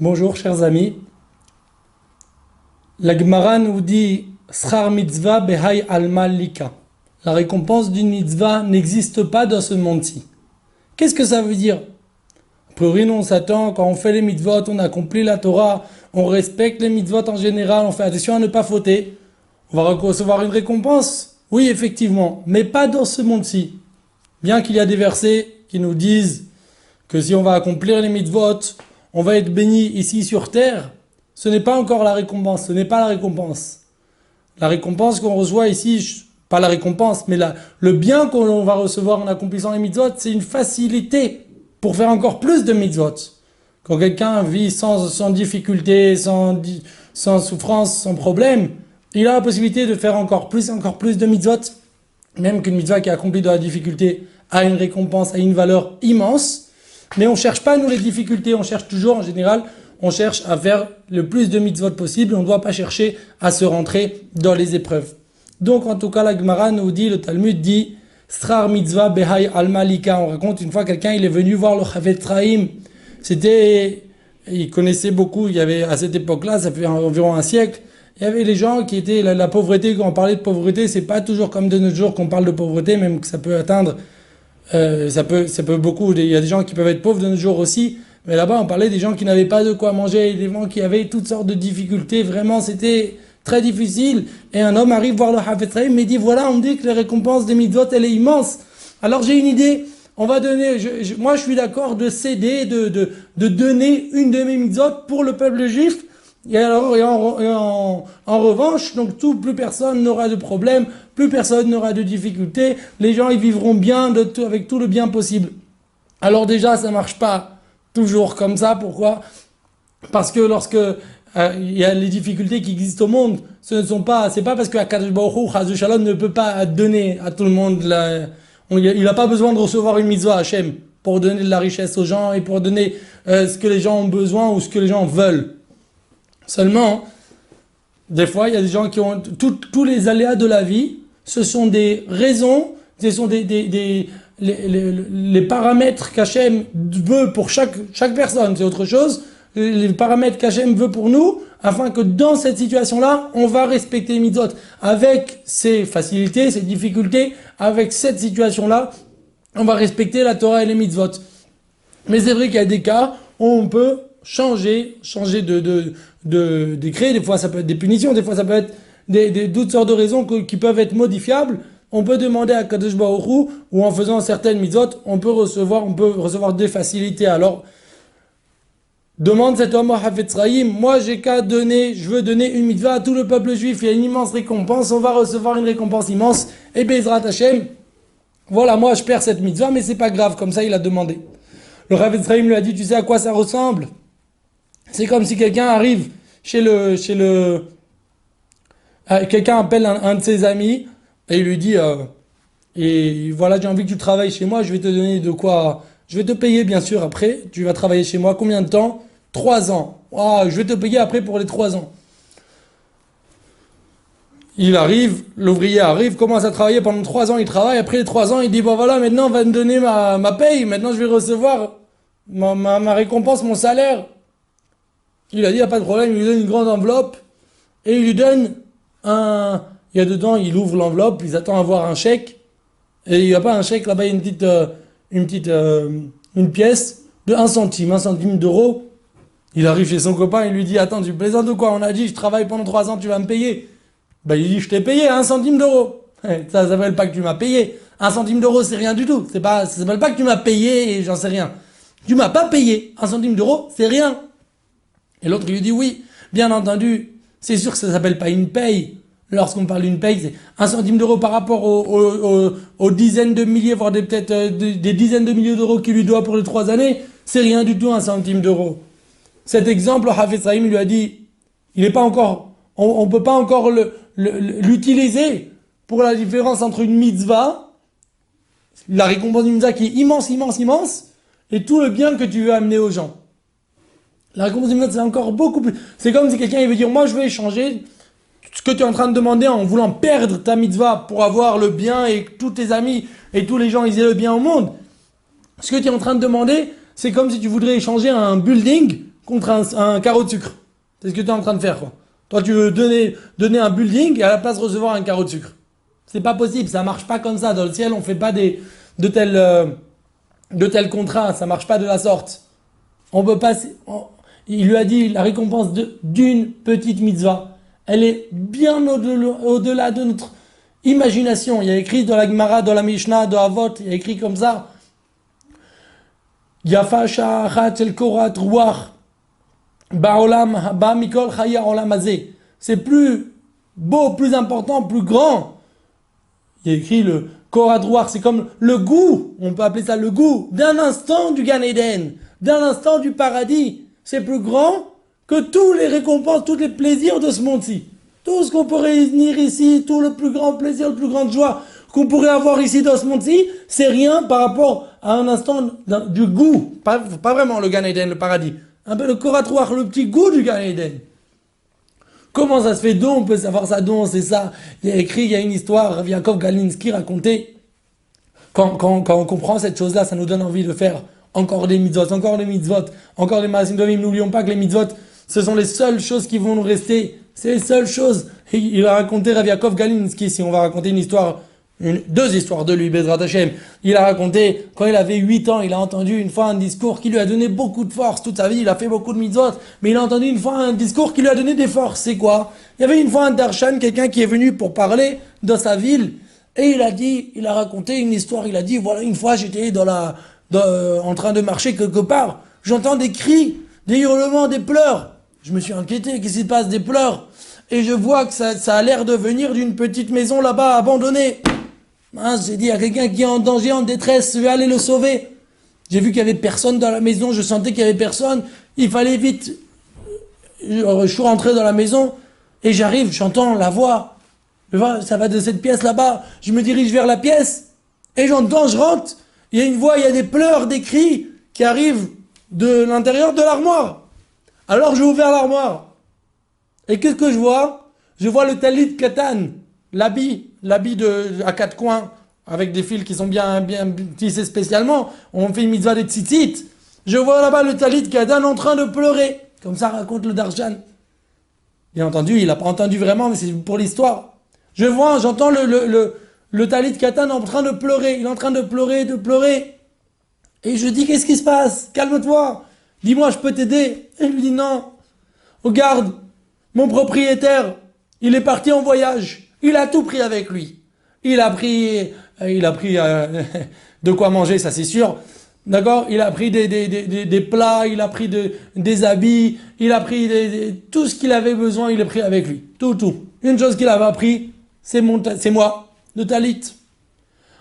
Bonjour chers amis. La Gemara nous dit Schar mitzvah behai alma lika. La récompense d'une mitzvah n'existe pas dans ce monde-ci. Qu'est-ce que ça veut dire? A priori, nous on s'attend, quand on fait les mitzvot, on accomplit la Torah, on respecte les mitzvot en général, on fait attention à ne pas fauter. On va recevoir une récompense? Oui, effectivement, mais pas dans ce monde-ci. Bien qu'il y a des versets qui nous disent que si on va accomplir les mitzvot, on va être béni ici sur terre, ce n'est pas encore la récompense, ce n'est pas la récompense. La récompense qu'on reçoit ici, pas la récompense, mais le bien qu'on va recevoir en accomplissant les mitzvot, c'est une facilité pour faire encore plus de mitzvot. Quand quelqu'un vit sans difficulté, sans souffrance, sans problème, il a la possibilité de faire encore plus de mitzvot. Même qu'une mitzvah qui est accomplie dans la difficulté a une récompense, a une valeur immense. Mais on ne cherche pas, nous, les difficultés. On cherche toujours, en général, on cherche à faire le plus de mitzvot possible. On ne doit pas chercher à se rentrer dans les épreuves. Donc, en tout cas, la Gemara nous dit, le Talmud dit, Strar mitzvah behai alma lika. On raconte une fois quelqu'un, il est venu voir le Chavetz Chaim. Il connaissait beaucoup, il y avait, à cette époque-là, ça fait environ un siècle, il y avait les gens qui étaient, la pauvreté, quand on parlait de pauvreté, c'est pas toujours comme de nos jours qu'on parle de pauvreté, même que ça peut atteindre, ça peut beaucoup, il y a des gens qui peuvent être pauvres de nos jours aussi, mais là-bas on parlait des gens qui n'avaient pas de quoi manger, des gens qui avaient toutes sortes de difficultés, vraiment c'était très difficile, et un homme arrive voir le Chavetz Chaim et dit, voilà, on me dit que la récompense des mitzvot, elle est immense, alors j'ai une idée, on va donner, moi je suis d'accord de céder, de donner une de mes mitzvot pour le peuple juif. Et alors, en revanche, donc plus personne n'aura de problème, plus personne n'aura de difficultés, les gens ils vivront bien avec tout le bien possible. Alors déjà, ça marche pas toujours comme ça. Pourquoi? Parce que lorsque il y a les difficultés qui existent au monde, c'est pas parce que Akadosh Baruch Hu, Chas v'Shalom, ne peut pas donner à tout le monde il n'a pas besoin de recevoir une mitzvah Hachem pour donner de la richesse aux gens et pour donner ce que les gens ont besoin ou ce que les gens veulent. Seulement, des fois, il y a des gens qui ont tous les aléas de la vie, ce sont des raisons, ce sont les paramètres qu'Hachem veut pour chaque personne, c'est autre chose. Les paramètres qu'Hachem veut pour nous, afin que dans cette situation-là, on va respecter les mitzvot. Avec ces facilités, ces difficultés, avec cette situation-là, on va respecter la Torah et les mitzvot. Mais c'est vrai qu'il y a des cas où on peut changer de décret. Des fois, ça peut être des punitions, des fois, ça peut être toutes sortes de raisons qui peuvent être modifiables. On peut demander à Kadosh Baruch Hu, ou en faisant certaines mitzvot, on peut recevoir des facilités. Alors, demande cet homme au Chavetz Chaim, moi j'ai qu'à donner, je veux donner une mitzvah à tout le peuple juif, il y a une immense récompense, on va recevoir une récompense immense, et Bezrat Hashem, voilà, moi je perds cette mitzvah, mais c'est pas grave, comme ça il a demandé. Le Chavetz Chaim lui a dit, tu sais à quoi ça ressemble? C'est comme si quelqu'un arrive quelqu'un appelle un de ses amis, et il lui dit, et voilà, j'ai envie que tu travailles chez moi, je vais te donner de quoi, je vais te payer bien sûr après, tu vas travailler chez moi, combien de temps? 3 ans. Ah, je vais te payer après pour les 3 ans. Il arrive, l'ouvrier arrive, commence à travailler pendant 3 ans, il travaille, après les 3 ans, il dit, bon voilà, maintenant on va me donner ma paye, maintenant je vais recevoir ma récompense, mon salaire. Il a dit, il n'y a pas de problème, il lui donne une grande enveloppe, et il lui donne il y a dedans, il ouvre l'enveloppe, il attend à voir un chèque, et il n'y a pas un chèque, là-bas il y a une pièce de 1 centime d'euro. Il arrive chez son copain, il lui dit, attends, tu plaisantes ou quoi? On a dit, je travaille pendant 3 ans, tu vas me payer. Ben, il dit, je t'ai payé 1 centime d'euro. Ça s'appelle pas que tu m'as payé. 1 centime d'euro, c'est rien du tout. Ça s'appelle pas que tu m'as payé et j'en sais rien. Tu m'as pas payé. 1 centime d'euro, c'est rien. Et l'autre, il lui dit, oui, bien entendu, c'est sûr que ça s'appelle pas une paye. Lorsqu'on parle d'une paye, c'est 1 centime d'euro par rapport aux dizaines de milliers, voire peut-être des dizaines de milliers d'euros qu'il lui doit pour les 3 années. C'est rien du tout 1 centime d'euro. Cet exemple, le Chavetz Chaim lui a dit, il n'est pas encore, on peut pas encore l'utiliser pour la différence entre une mitzvah, la récompense d'une mitzvah qui est immense, et tout le bien que tu veux amener aux gens. La récompense d'une mitzvah, c'est encore beaucoup plus. C'est comme si quelqu'un il veut dire, moi je vais échanger ce que tu es en train de demander en voulant perdre ta mitzvah pour avoir le bien et que tous tes amis et tous les gens ils aient le bien au monde. Ce que tu es en train de demander, c'est comme si tu voudrais échanger un building contre un carreau de sucre. C'est ce que tu es en train de faire, quoi. Toi, tu veux donner un building et à la place recevoir un carreau de sucre. C'est pas possible, ça marche pas comme ça. Dans le ciel, on fait pas de tels contrats, ça marche pas de la sorte. On peut pas, il lui a dit la récompense d'une petite mitzvah. Elle est bien au-delà de notre imagination. Il y a écrit dans la Gemara, dans la Mishnah, dans Avot, il y a écrit comme ça. Yafa sha'achat shel korat ruach ba'olam haba mikol chaya olam hazeh. C'est plus beau, plus important, plus grand. Il y a écrit le korat ruach, c'est comme le goût, on peut appeler ça le goût, d'un instant du Gan Eden, d'un instant du paradis. C'est plus grand que tous les récompenses, tous les plaisirs de ce monde-ci. Tout ce qu'on peut réunir ici, tout le plus grand plaisir, le plus grande joie qu'on pourrait avoir ici dans ce monde-ci, c'est rien par rapport à un instant du goût. Pas vraiment le Gan Eden, le paradis. Un peu le Korat Ruach, le petit goût du Gan Eden. Comment ça se fait donc on peut savoir ça donc c'est ça. Il y a écrit, il y a une histoire, Rav Yaakov Galinsky racontait. Quand on comprend cette chose-là, ça nous donne envie de faire encore des mitzvot, encore des maasim tovim. N'oublions pas que les mitzvot, ce sont les seules choses qui vont nous rester. C'est les seules choses. Et il a raconté Rav Yaakov Galinsky, si on va raconter deux histoires de lui, Bezrat Hashem. Il a raconté, quand il avait 8 ans, il a entendu une fois un discours qui lui a donné beaucoup de force. Toute sa vie, il a fait beaucoup de mitzvot, mais il a entendu une fois un discours qui lui a donné des forces. C'est quoi? Il y avait une fois un darshan, quelqu'un qui est venu pour parler dans sa ville, et il a raconté une histoire. Il a dit, voilà, une fois j'étais en train de marcher quelque part, j'entends des cris, des hurlements, des pleurs. Je me suis inquiété, qu'est-ce qui se passe, des pleurs? Et je vois que ça a l'air de venir d'une petite maison là-bas, abandonnée. J'ai dit à quelqu'un qui est en danger, en détresse, je vais aller le sauver. J'ai vu qu'il y avait personne dans la maison, je sentais qu'il y avait personne. Il fallait vite. Je suis rentré dans la maison et j'arrive, j'entends la voix. Ça va de cette pièce là-bas. Je me dirige vers la pièce et j'entends, je rentre. Il y a une voix, il y a des pleurs, des cris qui arrivent de l'intérieur de l'armoire. Alors j'ai ouvert l'armoire. Et qu'est-ce que je vois? Je vois le talit katan, l'habit à 4 coins, avec des fils qui sont bien tissés spécialement. On fait une mitzvah de tzitzit. Je vois là-bas le talit katan en train de pleurer. Comme ça raconte le darshan. Bien entendu, il n'a pas entendu vraiment, mais c'est pour l'histoire. J'entends le talit katan en train de pleurer. Il est en train de pleurer. Et je dis, qu'est-ce qui se passe? Calme-toi. Dis-moi, je peux t'aider. Et il lui dit, non. Regarde, mon propriétaire, il est parti en voyage. Il a tout pris avec lui. Il a pris de quoi manger, ça c'est sûr. D'accord? Il a pris des plats, il a pris des habits, il a pris tout ce qu'il avait besoin, il a pris avec lui. Tout. Une chose qu'il avait pris, c'est moi, le talit.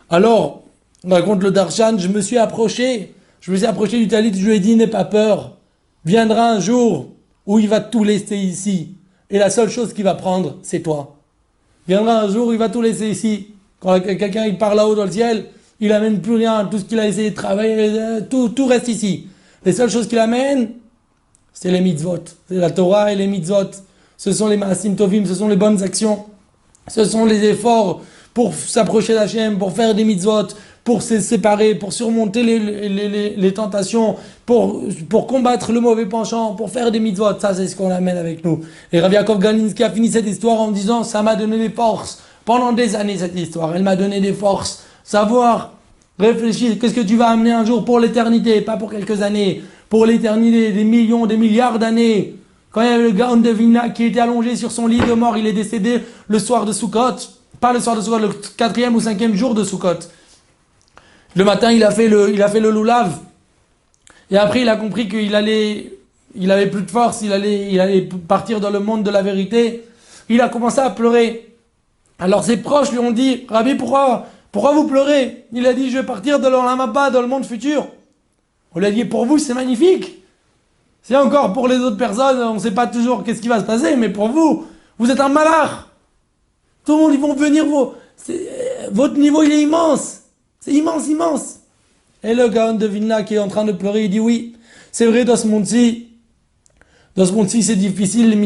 Alors, on raconte le darshan, je me suis approché du talit, je lui ai dit, n'aie pas peur. Viendra un jour où il va tout laisser ici. Et la seule chose qu'il va prendre, c'est toi. Viendra un jour où il va tout laisser ici. Quand quelqu'un il part là-haut dans le ciel, il amène plus rien. Tout ce qu'il a essayé de travailler, tout reste ici. Les seules choses qu'il amène, c'est les mitzvot. C'est la Torah et les mitzvot. Ce sont les maasim tovim, ce sont les bonnes actions. Ce sont les efforts pour s'approcher d'Hachem, pour faire des mitzvot, pour se séparer, pour surmonter les tentations, pour combattre le mauvais penchant, pour faire des mitzvot. Ça, c'est ce qu'on amène avec nous. Et Rav Yaakov Galinsky a fini cette histoire en disant, ça m'a donné des forces. Pendant des années, cette histoire, elle m'a donné des forces. Savoir, réfléchir, qu'est-ce que tu vas amener un jour pour l'éternité, pas pour quelques années, pour l'éternité, des millions, des milliards d'années. Quand il y avait le Gaon de Vilna qui était allongé sur son lit de mort, il est décédé le soir de Sukkot. Pas le soir de Sukkot, le 4e ou 5e jour de Sukkot. Le matin, il a fait le loulav. Et après, il a compris qu'il avait plus de force, il allait partir dans le monde de la vérité. Il a commencé à pleurer. Alors ses proches lui ont dit, Rabbi, pourquoi vous pleurez? Il a dit, je vais partir dans l'Olam Haba, dans le monde futur. On lui a dit, pour vous, c'est magnifique. C'est encore pour les autres personnes, on ne sait pas toujours qu'est-ce qui va se passer, mais pour vous, vous êtes un malach. Tout le monde, ils vont venir, votre niveau, il est immense. C'est immense. Et le Gaon de Vilna qui est en train de pleurer, il dit oui, c'est vrai dans ce monde-ci, c'est difficile,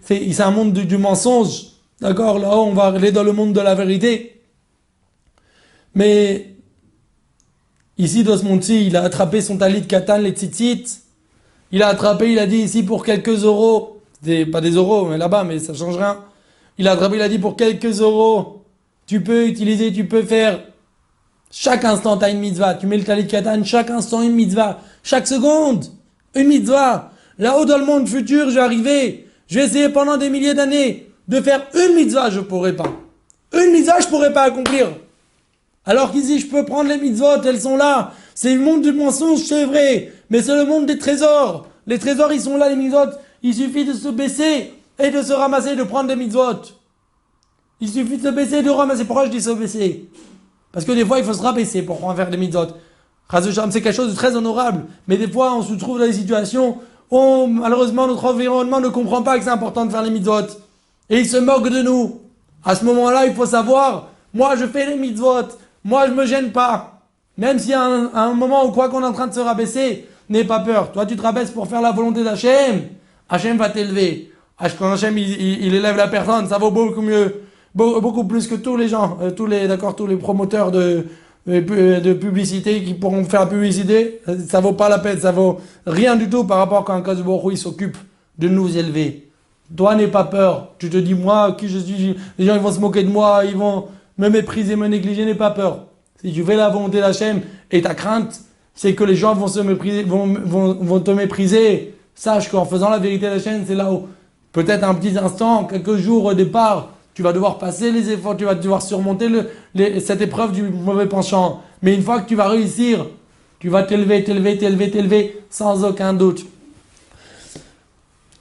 c'est un monde du mensonge. D'accord, là-haut, on va aller dans le monde de la vérité. Mais ici, dans ce monde-ci, il a attrapé son talit katan, les tzitzit, Il a attrapé, il a dit ici pour quelques euros, pas des euros, mais là-bas, mais ça change rien. Il a attrapé, il a dit pour quelques euros, tu peux utiliser, tu peux faire, chaque instant t'as une mitzvah. Tu mets le talit katan, chaque instant une mitzvah. Chaque seconde, une mitzvah. Là-haut dans le monde futur, je vais arriver, je vais essayer pendant des milliers d'années de faire une mitzvah, je pourrais pas. Une mitzvah, je pourrais pas accomplir. Alors qu'ici, je peux prendre les mitzvot, elles sont là. C'est le monde du mensonge, c'est vrai. Mais c'est le monde des trésors. Les trésors, ils sont là, les mitzvot. Il suffit de se baisser et de se ramasser, de prendre des mitzvot. Il suffit de se baisser et de ramasser. Pourquoi je dis se baisser? Parce que des fois, il faut se rabaisser pour pouvoir faire des mitzvot. C'est quelque chose de très honorable. Mais des fois, on se trouve dans des situations où, malheureusement, notre environnement ne comprend pas que c'est important de faire les mitzvot. Et il se moque de nous. À ce moment-là, il faut savoir, moi, je fais les mitzvot. Moi, je me gêne pas. Même si à un moment où quoi qu'on est en train de se rabaisser, n'aie pas peur. Toi, tu te rabaisses pour faire la volonté d'Hachem. Hachem va t'élever. Quand Hachem, il élève la personne, ça vaut beaucoup mieux. Beaucoup plus que tous les gens, tous les promoteurs de publicité qui pourront faire la publicité. Ça vaut pas la peine. Ça vaut rien du tout par rapport à quand un Kadosh Baruch Hu, il s'occupe de nous élever. Toi, n'aie pas peur. Tu te dis, moi, qui je suis, les gens, ils vont se moquer de moi, ils vont me mépriser, me négliger, n'aie pas peur. Si tu fais la volonté d'Hachem et ta crainte, c'est que les gens vont se mépriser, vont te mépriser. Sache qu'en faisant la vérité d'Hachem, c'est là où, peut-être un petit instant, quelques jours au départ, tu vas devoir passer les efforts, tu vas devoir surmonter cette épreuve du mauvais penchant. Mais une fois que tu vas réussir, tu vas t'élever, sans aucun doute.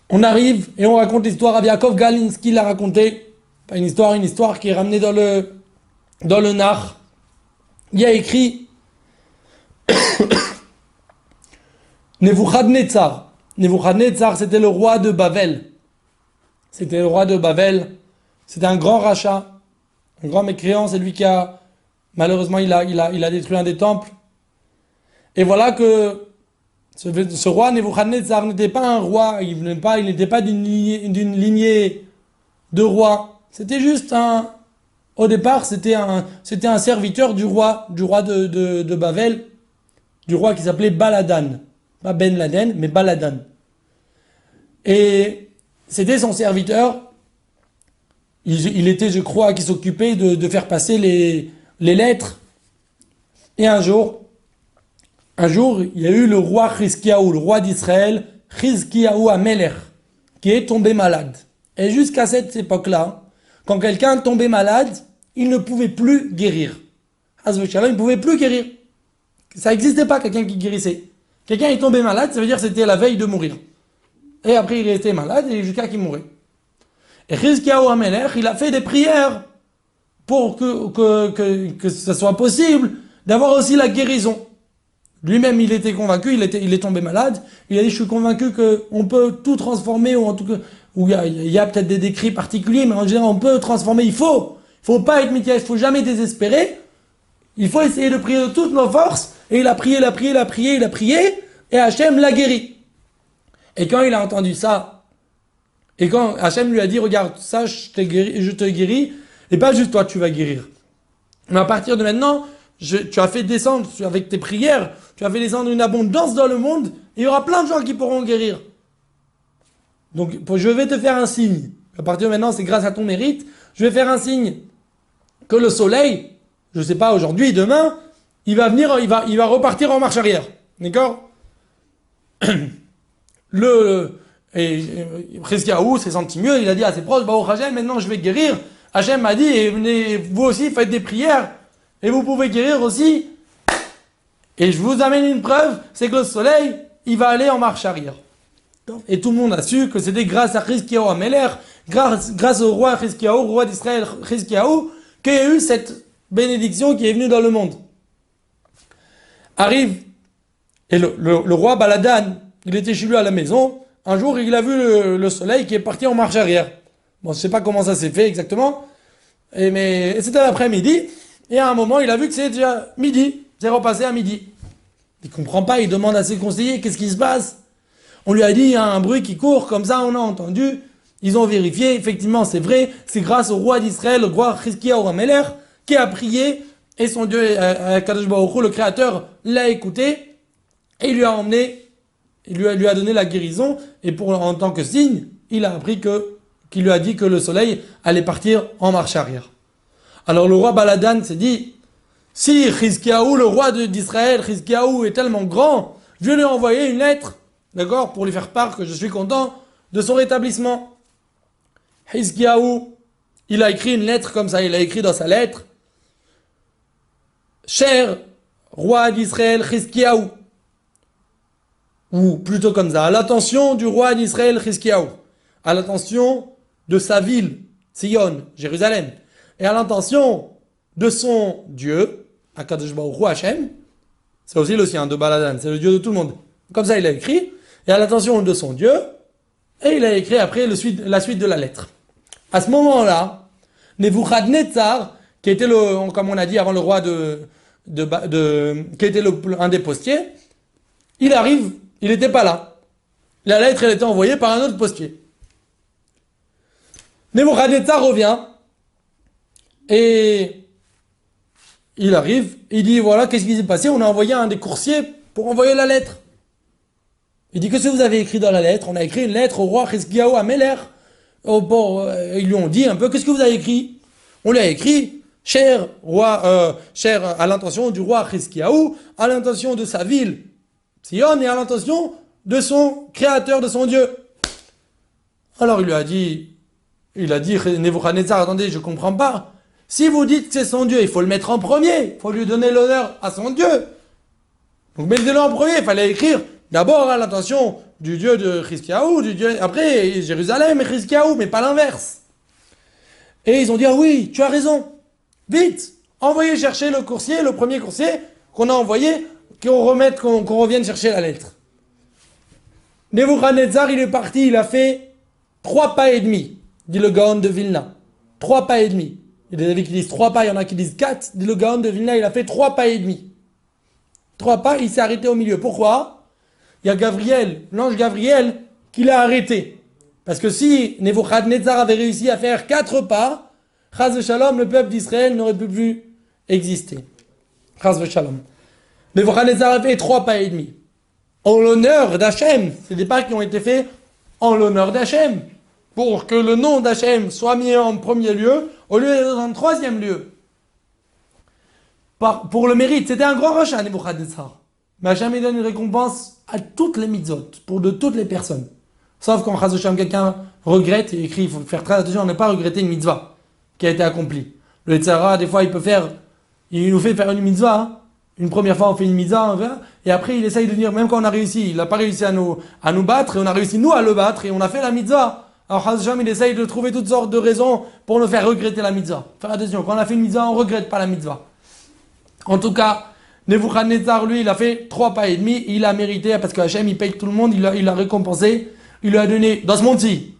On arrive et on raconte l'histoire. Rabbi Yaakov Galinsky l'a raconté. Pas une histoire qui est ramenée dans le Nar. Il y a écrit Nebuchadnezzar. Nebuchadnezzar, c'était le roi de Bavel. C'était un grand rachat, un grand mécréant. C'est lui qui a, malheureusement, il a détruit un des temples. Et voilà que ce roi Nebuchadnezzar n'était pas un roi, il n'était pas d'une lignée de rois. C'était juste au départ, c'était un serviteur du roi de Bavel, du roi qui s'appelait Baladan. Pas Ben Laden, mais Baladan. Et c'était son serviteur. Il était, je crois, qui s'occupait de faire passer les lettres. Et un jour, il y a eu le roi Chizkiyahu, le roi d'Israël, Chizkiyahu Amelech, qui est tombé malade. Et jusqu'à cette époque-là, quand quelqu'un tombait malade, il ne pouvait plus guérir. Il ne pouvait plus guérir. Ça n'existait pas, quelqu'un qui guérissait. Quelqu'un est tombé malade, ça veut dire que c'était la veille de mourir. Et après, il était malade et jusqu'à qu'il mourait. Et Chizkiyahu Amelech, il a fait des prières pour que ce soit possible d'avoir aussi la guérison. Lui-même, il était convaincu, il est tombé malade. Il a dit, je suis convaincu qu'on peut tout transformer, ou en tout cas, où il y a peut-être des décrets particuliers, mais en général, on peut transformer. Il faut pas être métier, il faut jamais désespérer. Il faut essayer de prier de toutes nos forces. Et il a prié, et Hachem l'a guéri. Et quand il a entendu ça, et quand Hachem lui a dit, regarde, ça, je te guéris, et pas juste toi, tu vas guérir. Mais à partir de maintenant, tu as fait descendre, avec tes prières, tu as fait descendre une abondance dans le monde, et il y aura plein de gens qui pourront guérir. Donc, je vais te faire un signe. À partir de maintenant, c'est grâce à ton mérite, je vais faire un signe. Que le soleil, je ne sais pas, aujourd'hui, demain, il va venir, il va repartir en marche arrière. D'accord? Chizkiyahu s'est senti mieux, il a dit à ses proches, Baruch Hashem, maintenant je vais guérir. Hachem m'a dit, et venez, vous aussi, faites des prières, et vous pouvez guérir aussi. Et je vous amène une preuve, c'est que le soleil, il va aller en marche arrière. Et tout le monde a su que c'était grâce à Chizkiyahu Amelech, grâce au roi Chizkiyahu, roi d'Israël Chizkiyahu, qu'il y a eu cette bénédiction qui est venue dans le monde. Arrive, et le roi Baladan, il était chez lui à la maison, un jour il a vu le soleil qui est parti en marche arrière. Bon, je sais pas comment ça s'est fait exactement, mais c'était l'après-midi, et à un moment il a vu que c'était déjà midi, c'est repassé à midi. Il comprend pas, il demande à ses conseillers, qu'est-ce qui se passe? On lui a dit, il y a un bruit qui court, comme ça on a entendu, ils ont vérifié, effectivement c'est vrai, c'est grâce au roi d'Israël, le roi Chizkiyahu Amelech, qui a prié, et son Dieu, Kadosh Baruch Hu, le Créateur, l'a écouté, et il lui a emmené, il lui a donné la guérison, et en tant que signe, il a appris qu'il lui a dit que le soleil allait partir en marche arrière. Alors le roi Baladan s'est dit, si Chizkiyahu, le roi d'Israël, Chizkiyahu est tellement grand, je vais lui envoyer une lettre, d'accord, pour lui faire part que je suis content de son rétablissement. Chizkiyahu, il a écrit une lettre comme ça, il a écrit dans sa lettre, cher roi d'Israël, Chizkiyahu, ou plutôt comme ça, à l'attention du roi d'Israël, Chizkiyahu, à l'attention de sa ville, Sion, Jérusalem, et à l'intention de son Dieu, Akadosh Baruch Hu Hashem, c'est aussi le sien de Baladan, c'est le Dieu de tout le monde. Comme ça, il a écrit, et à l'attention de son Dieu, et il a écrit après la suite de la lettre. À ce moment-là, Nebuchadnezzar, qui était comme on a dit avant le roi qui était un des postiers, il arrive, il n'était pas là. La lettre, elle était envoyée par un autre postier. Nebuchadnezzar revient, et il arrive, il dit, voilà, qu'est-ce qui s'est passé? On a envoyé un des coursiers pour envoyer la lettre. Il dit, qu'est-ce que vous avez écrit dans la lettre? On a écrit une lettre au roi Chizkiyahu Améler. Ils lui ont dit un peu, qu'est-ce que vous avez écrit? On lui a écrit, cher roi, cher à l'intention du roi Chizkiyahu, à l'intention de sa ville, Sion, et à l'intention de son créateur, de son Dieu. Alors il a dit, Nebuchadnezzar, attendez, je comprends pas. Si vous dites que c'est son Dieu, il faut le mettre en premier. Il faut lui donner l'honneur à son Dieu. Donc mettez-le en premier. Il fallait écrire d'abord à l'intention du Dieu de Chizkiyahu, du Dieu, après Jérusalem et Chizkiyahu, mais pas l'inverse. Et ils ont dit, ah oui, tu as raison. Vite, envoyez chercher le coursier, le premier coursier qu'on a envoyé, qu'on revienne chercher la lettre. Nebuchadnezzar, il est parti, il a fait 3 pas et demi, dit le Gaon de Vilna. 3 pas et demi. Il y a des avis qui disent 3 pas, il y en a qui disent 4. Le Gaon de Vilna, il a fait 3 pas et demi. 3 pas, il s'est arrêté au milieu. Pourquoi? Il y a Gabriel, l'ange Gabriel, qui l'a arrêté. Parce que si Nebuchadnezzar avait réussi à faire 4 pas, Chaz v'Shalom, le peuple d'Israël n'aurait plus exister. Chaz v'Shalom. Nebuchadnezzar a fait 3 pas et demi. En l'honneur d'Hachem. C'est des pas qui ont été faits en l'honneur d'Hachem. Pour que le nom d'Hachem soit mis en premier lieu, au lieu d'être en 3e lieu. Pour le mérite, c'était un grand rachat, Nebuchadnezzar. Mais Hachem il donne une récompense à toutes les mitzvot, pour de toutes les personnes. Sauf quand quelqu'un regrette, il écrit, il faut faire très attention à ne pas regretter une mitzvah qui a été accomplie. Le Yetzirah, des fois, il nous fait faire une mitzvah. Hein. Une première fois, on fait une mitzvah, et après, il essaye de dire, même quand on a réussi, il n'a pas réussi à nous battre, et on a réussi nous à le battre, et on a fait la mitzvah. Alors Hazam, il essaye de trouver toutes sortes de raisons pour nous faire regretter la mitzvah. Faire attention, quand on a fait une mitzvah, on ne regrette pas la mitzvah. En tout cas, Nebuchadnezzar, lui, il a fait 3 pas et demi, il a mérité, parce que Hachem, il paye tout le monde, il l'a récompensé, il lui a donné, dans ce monde-ci,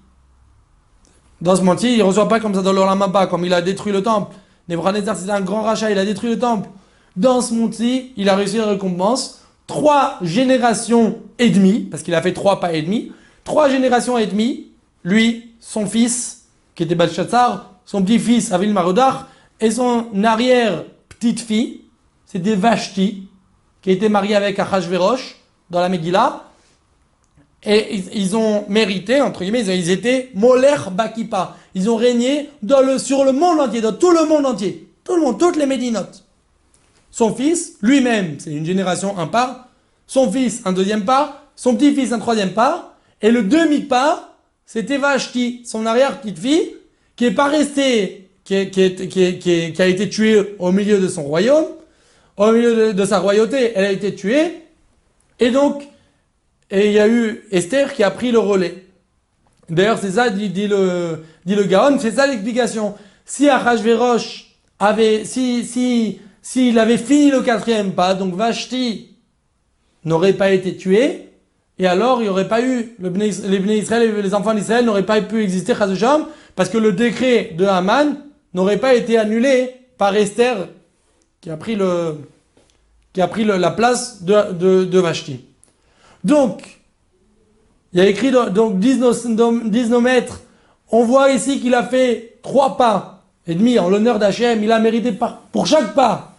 il ne reçoit pas comme ça dans l'Olam Haba, comme il a détruit le temple. Nebuchadnezzar, c'était un grand rachat, il a détruit le temple. Dans ce monde-ci, il a réussi la récompense, 3 générations et demie, parce qu'il a fait 3 pas et demi, 3 générations et demie, lui, son fils, qui était Belshazzar, son petit-fils, Avil Marodach, et son arrière-petite-fille, c'était Vashti, qui était mariée avec Achashverosh, dans la Megillah, et ils ont mérité, entre guillemets, ils étaient Moler Bakipa. Ils ont régné sur le monde entier, dans tout le monde entier. Tout le monde, toutes les médinotes. Son fils, lui-même, c'est une génération un pas. Son fils, un deuxième pas. Son petit-fils, un troisième pas. Et le demi-pas, c'était Vashti, son arrière-petite-fille, qui est pas restée, qui a été tuée au milieu de son royaume, au milieu de sa royauté, elle a été tuée. Et donc, il y a eu Esther qui a pris le relais. D'ailleurs, c'est ça, dit le Gaon, c'est ça l'explication. Si Achashverosh s'il avait fini le 4e pas, donc Vashti n'aurait pas été tué, et alors il n'y aurait pas eu, les Bnei Israël et les enfants d'Israël n'auraient pas pu exister, Chazesham, parce que le décret de Haman n'aurait pas été annulé par Esther, qui a pris la place de Vashti. Donc, il y a écrit, donc, disent nos maîtres, on voit ici qu'il a fait 3 pas et demi en l'honneur d'Hachem, il a mérité pour chaque pas.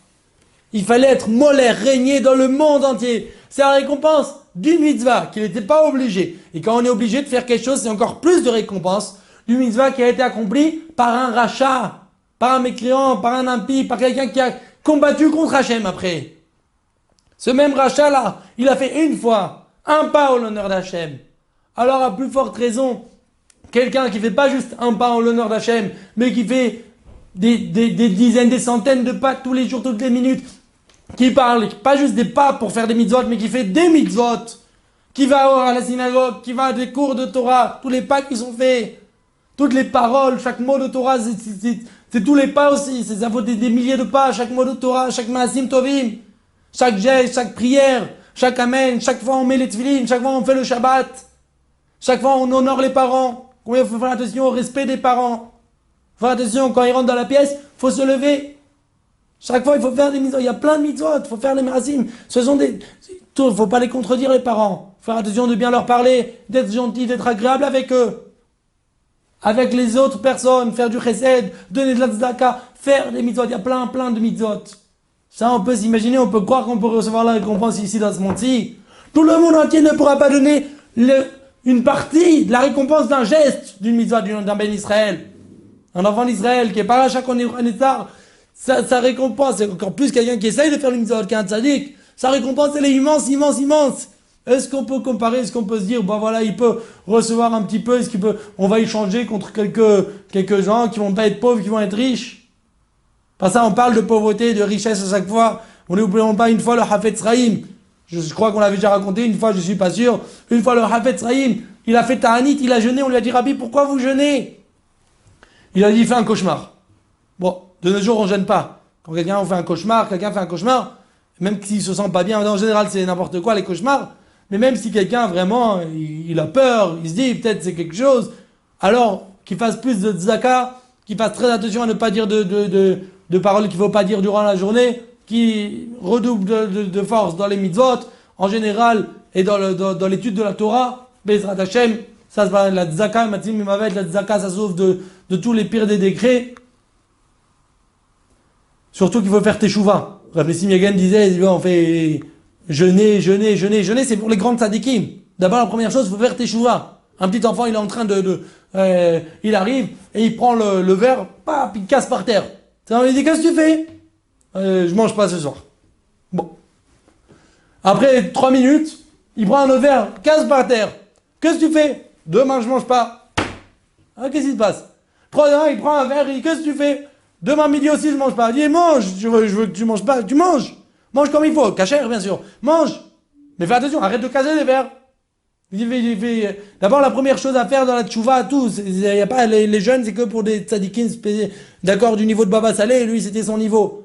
Il fallait être molaire, régner dans le monde entier. C'est la récompense d'une mitzvah qu'il n'était pas obligé. Et quand on est obligé de faire quelque chose, c'est encore plus de récompense d'une mitzvah qui a été accomplie par un rachat, par un mécréant, par un impie, par quelqu'un qui a combattu contre Hachem après. Ce même rachat-là, il a fait une fois un pas en l'honneur d'Hachem. Alors à plus forte raison, quelqu'un qui fait pas juste un pas en l'honneur d'Hachem, mais qui fait des dizaines, des centaines de pas tous les jours, toutes les minutes, qui parle, pas juste des pas pour faire des mitzvot, mais qui fait des mitzvot, qui va à la synagogue, qui va à des cours de Torah, tous les pas qui sont faits, toutes les paroles, chaque mot de Torah, c'est tous les pas aussi, ça vaut des milliers de pas, chaque mot de Torah, chaque maasim tovim, chaque geste, chaque prière, chaque amen, chaque fois on met les tefillin, chaque fois on fait le Shabbat, chaque fois on honore les parents, combien il faut faire attention au respect des parents, faire attention quand ils rentrent dans la pièce, faut se lever. Chaque fois, il faut faire des mitzvot. Il y a plein de mitzvot. Il faut faire les maasim. Ce sont des... Il ne faut pas les contredire, les parents. Faire attention de bien leur parler, d'être gentil, d'être agréable avec eux. Avec les autres personnes. Faire du chesed, donner de la tzedaka, faire des mitzvot. Il y a plein de mitzvot. Ça, on peut s'imaginer, on peut croire qu'on peut recevoir la récompense ici dans ce monde-ci. Tout le monde entier ne pourra pas donner une partie de la récompense d'un geste d'une mitzvah d'un ben Israël. Un enfant d'Israël qui est paracha qu'on est sa récompense, c'est encore plus quelqu'un qui essaye de faire le mitzvot, qui est un tzaddik. Sa récompense, elle est immense. Est-ce qu'on peut comparer, est-ce qu'on peut se dire, bah voilà, il peut recevoir un petit peu, on va échanger contre quelques gens qui vont pas être pauvres, qui vont être riches. Par ça, on parle de pauvreté, de richesse à chaque fois. On n'oublions pas une fois le Hafetz Chaim. Je crois qu'on l'avait déjà raconté, une fois, je suis pas sûr. Une fois le Hafetz Chaim, il a fait Ta'anit, il a jeûné, on lui a dit, Rabbi, pourquoi vous jeûnez? Il a dit, il fait un cauchemar. Bon. De nos jours, on ne gêne pas. Quand quelqu'un fait un cauchemar, même s'il se sent pas bien, en général, c'est n'importe quoi, les cauchemars. Mais même si quelqu'un, vraiment, il a peur, il se dit, peut-être c'est quelque chose, alors, qu'il fasse plus de tzedaka, qu'il fasse très attention à ne pas dire de paroles qu'il ne faut pas dire durant la journée, qu'il redouble de force dans les mitzvot, en général, et dans l'étude de la Torah, Bezrat Hashem, ça se va, la tzedaka, la tzedaka, ça sauve de tous les pires des décrets. Surtout qu'il faut faire teshuva. Rabbi Simyagan disait, on fait jeûner, c'est pour les grandes tzadikim. D'abord, la première chose, il faut faire teshuva. Un petit enfant, il est en train il arrive, et il prend le verre, paf, il casse par terre. On lui dit, qu'est-ce que tu fais? Je mange pas ce soir. Bon. Après 3 minutes, il prend un autre verre, casse par terre. Qu'est-ce que tu fais? Demain, je mange pas. Ah, qu'est-ce qui se passe? Il prend un verre, il dit, qu'est-ce que tu fais? Demain midi aussi, je mange pas. Il dit, mange, je veux que tu manges pas. Tu manges. Mange comme il faut. Cachère, bien sûr. Mange. Mais fais attention, arrête de caser les verres. D'abord, la première chose à faire dans la tchouva, tout, il y a pas, les jeunes, c'est que pour des tzadikins, d'accord, du niveau de Baba Saleh, lui, c'était son niveau.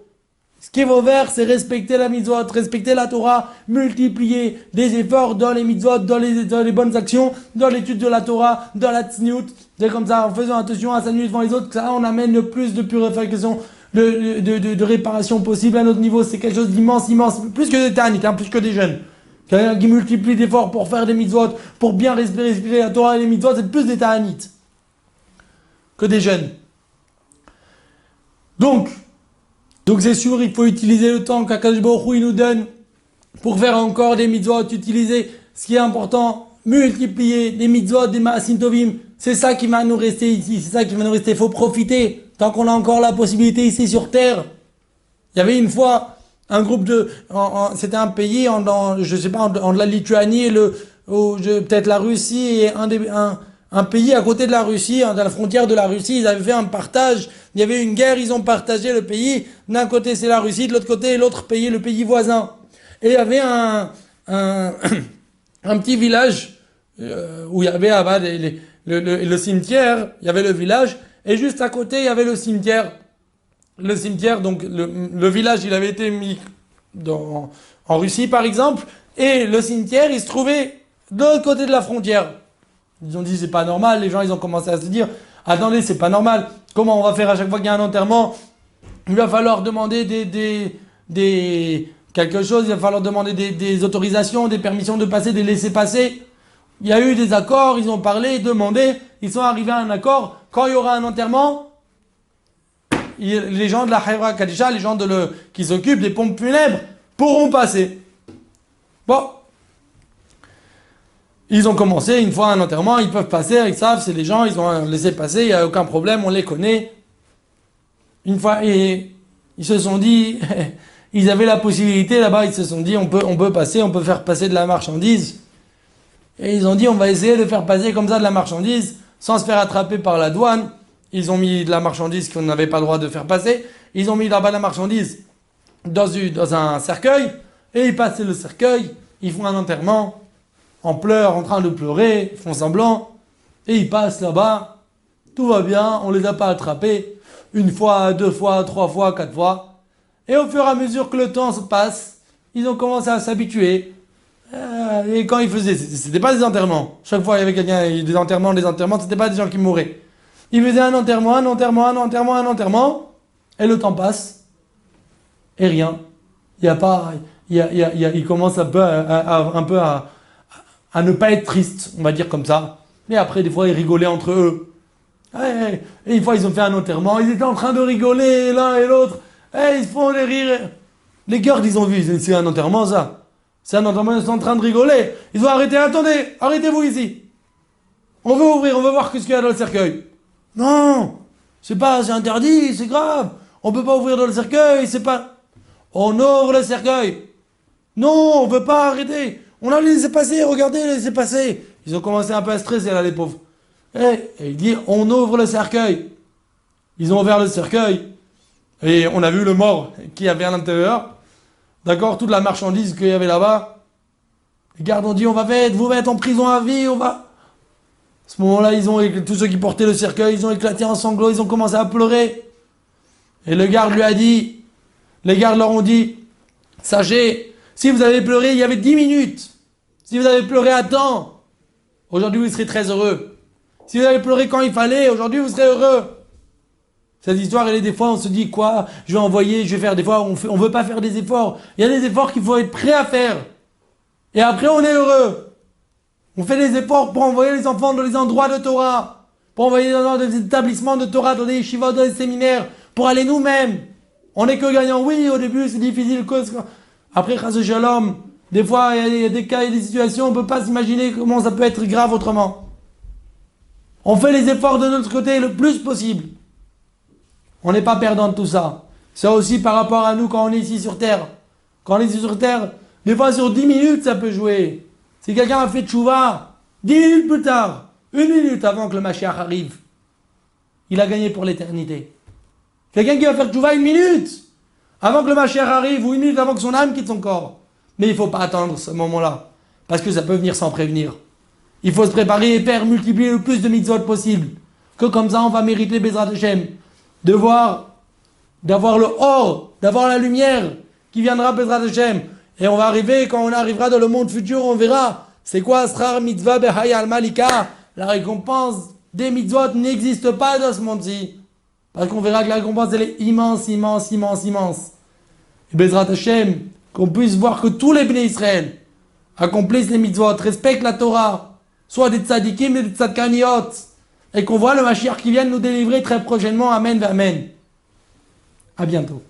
Ce qu'il faut faire, c'est respecter la mitzvot, respecter la Torah, multiplier des efforts dans les mitzvot, dans les bonnes actions, dans l'étude de la Torah, dans la tzniut. C'est comme ça, en faisant attention à sa nuit devant les autres, que ça, on amène le plus de purification, de réparation possible à notre niveau. C'est quelque chose d'immense, plus que des tanit, plus que des jeunes. Quelqu'un qui multiplie d'efforts pour faire des mitzvot, pour bien respirer la Torah et les mitzvot, c'est plus des ta'anit que des jeunes. Donc c'est sûr, il faut utiliser le temps qu'Akadosh Baruch Hu, il nous donne pour faire encore des mitzvot, utiliser ce qui est important, multiplier des mitzvot, des maasim tovim. C'est ça qui va nous rester ici, c'est ça qui va nous rester. Il faut profiter tant qu'on a encore la possibilité ici sur Terre. Il y avait une fois un groupe c'était un pays je sais pas, en la Lituanie et peut-être la Russie et un pays à côté de la Russie, dans la frontière de la Russie, ils avaient fait un partage, il y avait une guerre, ils ont partagé le pays, d'un côté c'est la Russie, de l'autre côté l'autre pays, le pays voisin. Et il y avait un petit village où il y avait le cimetière, il y avait le village, et juste à côté il y avait le cimetière. Le cimetière, donc le village, il avait été mis en Russie par exemple, et le cimetière, il se trouvait de l'autre côté de la frontière. Ils ont dit c'est pas normal, les gens ils ont commencé à se dire attendez, c'est pas normal, comment on va faire à chaque fois qu'il y a un enterrement? Il va falloir demander quelque chose, il va falloir demander des autorisations, des permissions de passer, des laissez-passer. Il y a eu des accords, ils ont parlé, demandé, ils sont arrivés à un accord. Quand il y aura un enterrement, les gens de la Hayra Kadisha, les gens qui s'occupent des pompes funèbres, pourront passer. Bon. Ils ont commencé, une fois un enterrement, ils peuvent passer, ils savent, c'est des gens, ils ont laissé passer, il n'y a aucun problème, on les connaît. Une fois, et ils se sont dit, ils avaient la possibilité là-bas, ils se sont dit, on peut passer, on peut faire passer de la marchandise. Et ils ont dit, on va essayer de faire passer comme ça de la marchandise, sans se faire attraper par la douane. Ils ont mis de la marchandise qu'on n'avait pas le droit de faire passer. Ils ont mis là-bas de la marchandise dans un cercueil, et ils passent le cercueil, ils font un enterrement, en pleurs, en train de pleurer, ils font semblant, et ils passent là-bas, tout va bien, on les a pas attrapés, une fois, deux fois, trois fois, quatre fois, et au fur et à mesure que le temps se passe, ils ont commencé à s'habituer, et quand ils faisaient, c'était pas des enterrements, chaque fois il y avait quelqu'un, des enterrements, c'était pas des gens qui mouraient. Ils faisaient un enterrement, un enterrement, un enterrement, un enterrement, et le temps passe, et rien. Il y a pas, il commence un peu à ne pas être triste, on va dire comme ça. Mais après, des fois, ils rigolaient entre eux. Et une fois, ils ont fait un enterrement, ils étaient en train de rigoler l'un et l'autre. Et ils se font des rires. Les gardes, ils ont vu, c'est un enterrement ça. C'est un enterrement, ils sont en train de rigoler. Ils ont arrêté, attendez, arrêtez-vous ici. On veut ouvrir, on veut voir ce qu'il y a dans le cercueil. Non, c'est interdit, c'est grave. On peut pas ouvrir dans le cercueil, c'est pas... On ouvre le cercueil. Non, on veut pas arrêter. On a laissé passer, regardez, laissez passer. Ils ont commencé un peu à stresser là, les pauvres. Et il dit, on ouvre le cercueil. Ils ont ouvert le cercueil. Et on a vu le mort qui avait à l'intérieur. D'accord, toute la marchandise qu'il y avait là-bas. Les gardes ont dit, vous mettre en prison à vie, on va... À ce moment-là, tous ceux qui portaient le cercueil, ils ont éclaté en sanglots, ils ont commencé à pleurer. Et le garde lui a dit, les gardes leur ont dit, sachez, si vous avez pleuré, il y avait 10 minutes. Si vous avez pleuré à temps, aujourd'hui vous serez très heureux. Si vous avez pleuré quand il fallait, aujourd'hui vous serez heureux. Cette histoire, elle est des fois, on se dit quoi, je vais envoyer, je vais faire des fois, on veut pas faire des efforts. Il y a des efforts qu'il faut être prêt à faire. Et après, on est heureux. On fait des efforts pour envoyer les enfants dans les endroits de Torah, pour envoyer dans des établissements de Torah, dans des yeshivot, dans des séminaires, pour aller nous-mêmes. On n'est que gagnant. Oui, au début, c'est difficile. Après, chas shalom, des fois, il y a des cas, il y a des situations, on ne peut pas s'imaginer comment ça peut être grave autrement. On fait les efforts de notre côté le plus possible. On n'est pas perdant de tout ça. C'est aussi par rapport à nous quand on est ici sur Terre. Quand on est ici sur Terre, des fois sur 10 minutes, ça peut jouer. Si quelqu'un a fait tchouva, 10 minutes plus tard, 1 minute avant que le Mashiach arrive, il a gagné pour l'éternité. Quelqu'un qui va faire tchouva 1 minute avant que le Mashiach arrive, ou 1 minute avant que son âme quitte son corps. Mais il ne faut pas attendre ce moment-là, parce que ça peut venir sans prévenir. Il faut se préparer et faire multiplier le plus de mitzvot possible. Que comme ça, on va mériter Bezrat Hashem. D'avoir le or, d'avoir la lumière qui viendra Bezrat Hashem. Et on va arriver, quand on arrivera dans le monde futur, on verra c'est quoi Asrar Mitzvah Behaya al Malika. La récompense des mitzvot n'existe pas dans ce monde-ci. Parce qu'on verra que la récompense, elle est immense, immense, immense, immense. Et Bezrat Hashem, qu'on puisse voir que tous les Bnei Israël accomplissent les mitzvot, respectent la Torah, soit des tzadikim et des tzadkaniot, et qu'on voit le Mashiach qui vient nous délivrer très prochainement. Amen, amen. À bientôt.